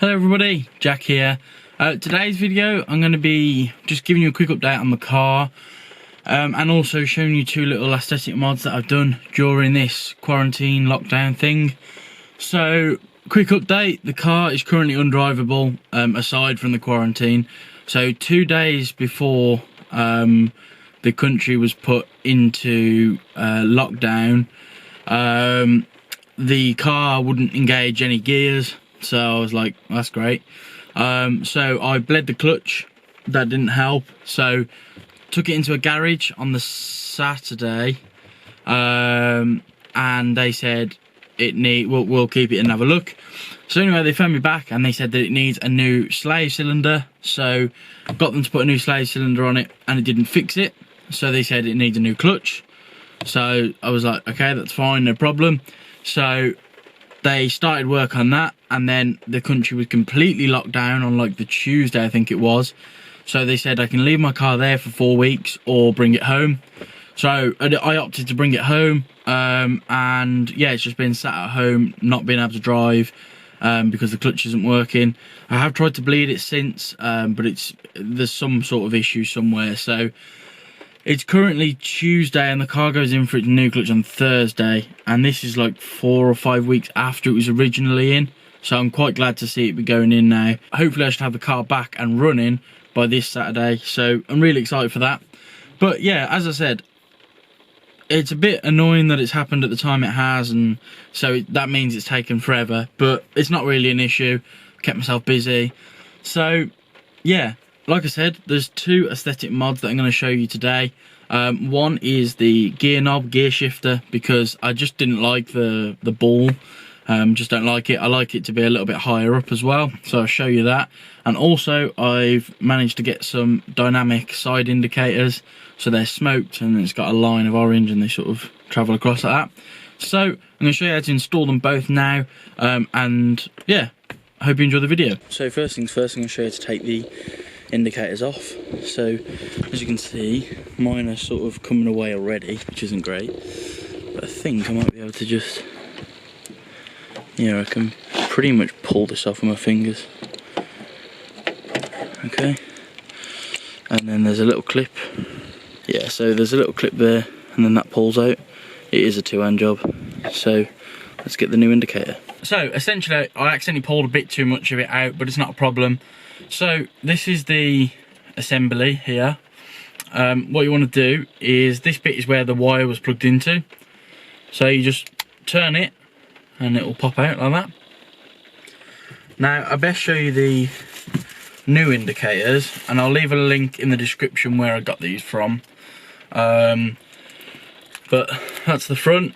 Hello everybody, Jack here. Today's video I'm going to be just giving you a quick update on the car and also showing you two little aesthetic mods that I've done during this quarantine lockdown thing. So, quick update, the car is currently undrivable aside from the quarantine. So 2 days before the country was put into lockdown, the car wouldn't engage any gears. So I was like, that's great. So I bled the clutch. That didn't help. So took it into a garage on the Saturday, and they said we'll keep it and have a look. So anyway, they phoned me back and they said that it needs a new slave cylinder. So I got them to put a new slave cylinder on it, and it didn't fix it. So they said it needs a new clutch. So I was like, okay, that's fine, no problem. So they started work on that, and then the country was completely locked down on like the Tuesday, I think it was. So they said I can leave my car there for 4 weeks or bring it home. So I opted to bring it home, and yeah, it's just been sat at home, not being able to drive because the clutch isn't working. I have tried to bleed it since, but there's some sort of issue somewhere. So it's currently Tuesday and the car goes in for its new clutch on Thursday, and this is like 4 or 5 weeks after it was originally in. So I'm quite glad to see it be going in now. Hopefully I should have the car back and running by this Saturday, so I'm really excited for that. But yeah, as I said, it's a bit annoying that it's happened at the time it has, and so that means it's taken forever, but it's not really an issue. Kept myself busy. So yeah, like I said, there's two aesthetic mods that I'm going to show you today. One is the gear knob, gear shifter, because I just didn't like the ball. Just don't like it. I like it to be a little bit higher up as well, so I'll show you that. And also I've managed to get some dynamic side indicators, so they're smoked and it's got a line of orange and they sort of travel across like that. So I'm going to show you how to install them both now, and yeah, I hope you enjoy the video. So first things first, I'm going to show you how to take the indicators off. So as you can see, mine are sort of coming away already, which isn't great, but I think I might be able to just, yeah, I can pretty much pull this off with my fingers. Okay, and then there's a little clip. Yeah, so there's a little clip there, and then that pulls out. It is a two-hand job. So let's get the new indicator. So essentially I accidentally pulled a bit too much of it out, but it's not a problem. So this is the assembly here. What you want to do is, this bit is where the wire was plugged into. So you just turn it and it will pop out like that. Now I best show you the new indicators, and I'll leave a link in the description where I got these from. But that's the front,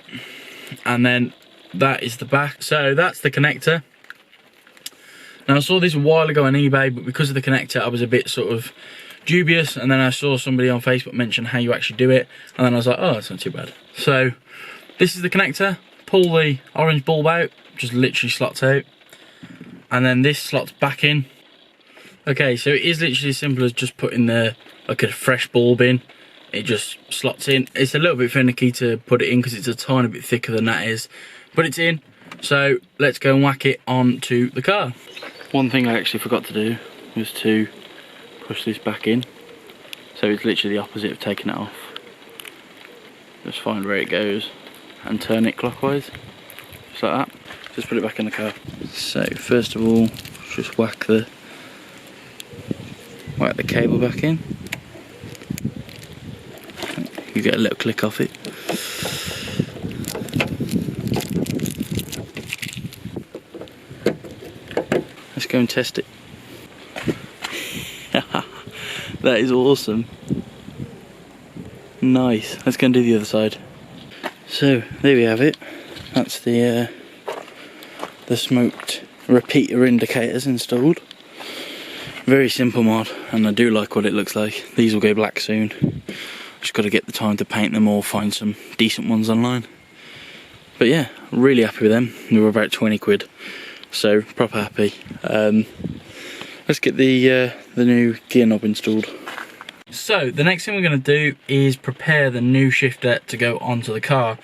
and then that is the back. So that's the connector. Now I saw this a while ago on eBay, but because of the connector I was a bit sort of dubious, and then I saw somebody on Facebook mention how you actually do it, and then I was like, oh, that's not too bad. So this is the connector. Pull the orange bulb out, just literally slots out, and then this slots back in. Okay, so it is literally as simple as just putting like a fresh bulb in. It just slots in. It's a little bit finicky to put it in because it's a tiny bit thicker than that is, but it's in. So let's go and whack it onto the car. One thing I actually forgot to do was to push this back in. So it's literally the opposite of taking it off. Just find where it goes and turn it clockwise, just like that. Just put it back in the car. So first of all, just whack the cable back in. You get a little click off it. Let's go and test it. That is awesome. Nice. Let's go and do the other side. So there we have it. That's the smoked repeater indicators installed. Very simple mod, and I do like what it looks like. These will go black soon. Just got to get the time to paint them or find some decent ones online. But yeah, really happy with them. They were about 20 quid, so proper happy. Let's get the new gear knob installed. So the next thing we're going to do is prepare the new shifter to go onto the car.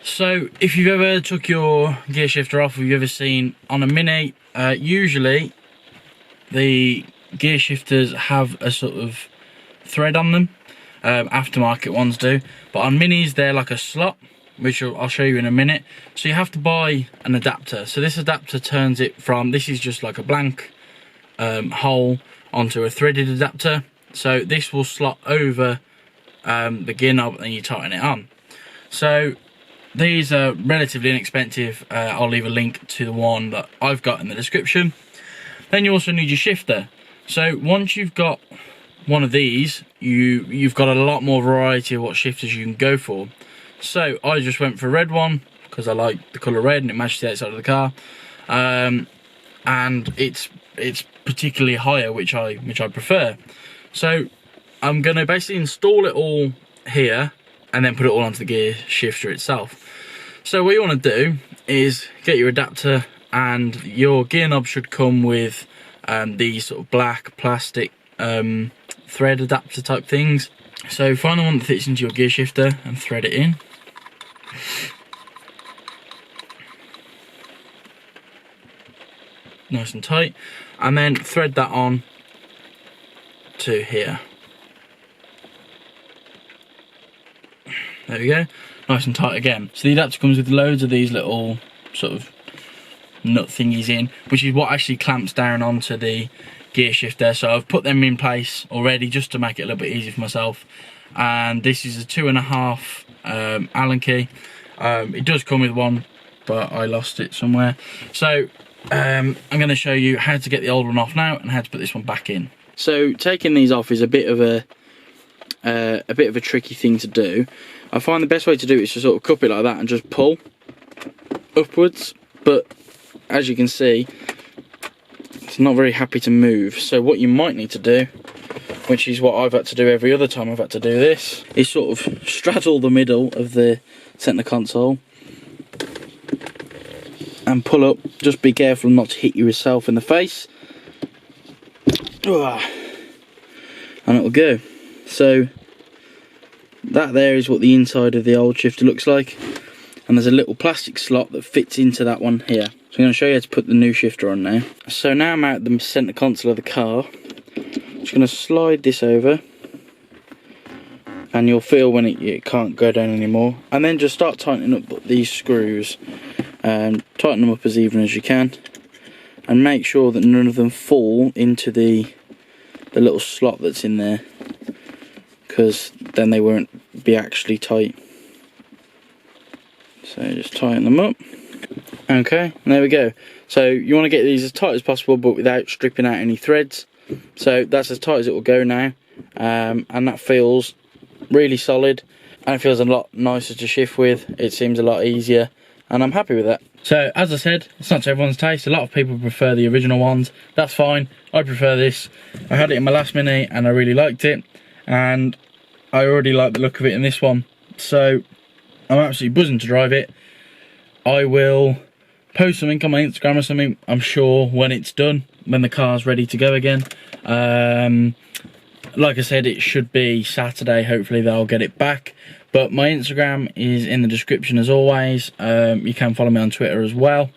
So if you've ever took your gear shifter off, or you've ever seen on a Mini, usually the gear shifters have a sort of thread on them. Aftermarket ones do, but on Minis they're like a slot, which I'll show you in a minute. So you have to buy an adapter. So this adapter turns it from, this is just like a blank hole onto a threaded adapter. So this will slot over the gear knob and you tighten it on. So these are relatively inexpensive. I'll leave a link to the one that I've got in the description. Then you also need your shifter. So once you've got one of these, you've got a lot more variety of what shifters you can go for. So I just went for a red one because I like the colour red and it matches the outside of the car, and it's particularly higher, which I prefer. So I'm going to basically install it all here and then put it all onto the gear shifter itself. So what you want to do is get your adapter, and your gear knob should come with these sort of black plastic thread adapter type things. So find the one that fits into your gear shifter and thread it in. Nice and tight, and then thread that on to here. There we go, nice and tight again. So the adapter comes with loads of these little sort of nut thingies in, which is what actually clamps down onto the gear shifter. So I've put them in place already just to make it a little bit easier for myself. And this is a 2.5 Allen key. It does come with one, but I lost it somewhere. So I'm going to show you how to get the old one off now and how to put this one back in. So taking these off is a bit of a tricky thing to do. I find the best way to do it is to sort of cup it like that and just pull upwards, but as you can see, it's not very happy to move. So what you might need to do, which is what I've had to do every other time I've had to do this, is sort of straddle the middle of the centre console and pull up. Just be careful not to hit yourself in the face, and it'll go. So that there is what the inside of the old shifter looks like, and there's a little plastic slot that fits into that one here. So I'm going to show you how to put the new shifter on now. So now I'm out the centre console of the car. Just going to slide this over, and you'll feel when it can't go down anymore. And then just start tightening up these screws, and tighten them up as even as you can, and make sure that none of them fall into the little slot that's in there, because then they won't be actually tight. So just tighten them up. Okay, and there we go. So you want to get these as tight as possible, but without stripping out any threads. So that's as tight as it will go now, and that feels really solid, and it feels a lot nicer to shift with. It seems a lot easier, and I'm happy with that. So as I said, it's not to everyone's taste. A lot of people prefer the original ones. That's fine. I prefer this. I had it in my last Mini and I really liked it, and I already like the look of it in this one. So I'm absolutely buzzing to drive it. I will post something on my Instagram or something, I'm sure, when it's done, when the car's ready to go again. Like I said, it should be Saturday, hopefully they'll get it back. But my Instagram is in the description as always. You can follow me on Twitter as well.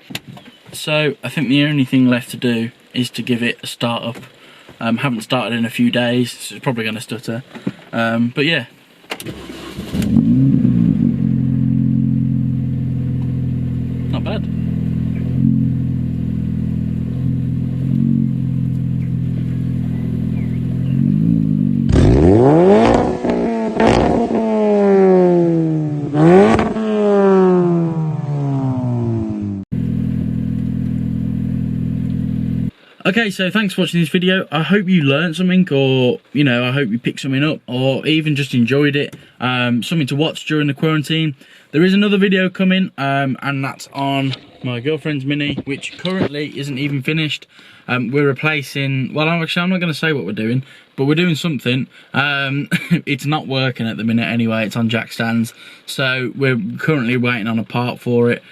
So I think the only thing left to do is to give it a start up. Haven't started in a few days, so it's probably going to stutter. But yeah. Not bad. Okay, so thanks for watching this video. I hope you learned something, or, you know, I hope you picked something up, or even just enjoyed it. Something to watch during the quarantine. There is another video coming, and that's on my girlfriend's Mini, which currently isn't even finished. We're replacing, well, I'm not going to say what we're doing, but we're doing something. It's not working at the minute anyway, it's on jack stands. So we're currently waiting on a part for it.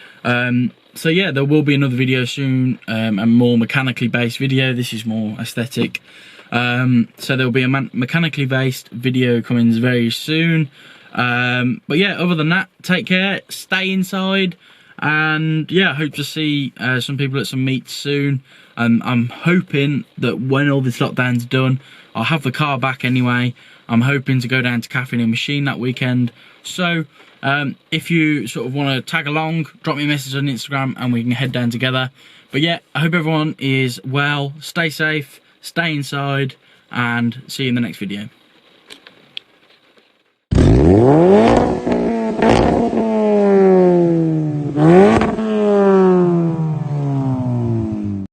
So yeah, there will be another video soon, a more mechanically based video. This is more aesthetic. So there will be a mechanically based video coming very soon. But yeah, other than that, take care, stay inside, and yeah, I hope to see some people at some meets soon. I'm hoping that when all this lockdown's done, I'll have the car back anyway. I'm hoping to go down to Cafe and Machine that weekend. So if you sort of want to tag along, drop me a message on Instagram and we can head down together. But yeah, I hope everyone is well, stay safe, stay inside, and see you in the next video.